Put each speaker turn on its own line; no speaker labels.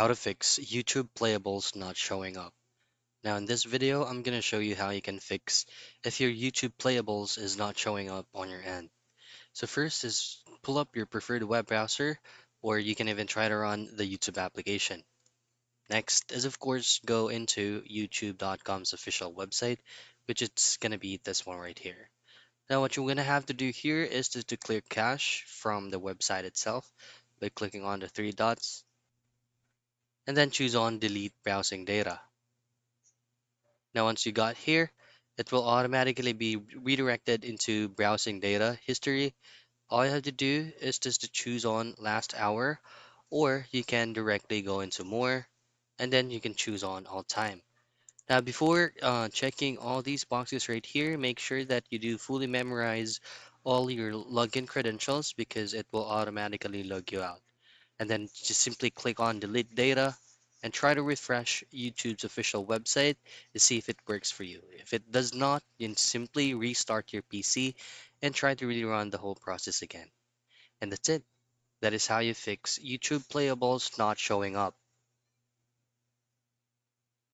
How to fix YouTube Playables not showing up. Now in this video, I'm going to show you how you can fix if your YouTube Playables is not showing up on your end. So first is pull up your preferred web browser, or you can even try to run the YouTube application. Next is of course go into youtube.com's official website, which is going to be this one right here. Now what you're going to have to do here is to clear cache from the website itself by clicking on the three dots and then choose on delete browsing data. Now, once you got here, it will automatically be redirected into browsing data history. All you have to do is just to choose on last hour, or you can directly go into more, and then you can choose on all time. Now, before checking all these boxes right here, make sure that you do fully memorize all your login credentials because it will automatically log you out. And then just simply click on delete data and try to refresh YouTube's official website to see if it works for you. If it does not, then simply restart your PC and try to rerun the whole process again. And that's it. That is how you fix YouTube Playables not showing up.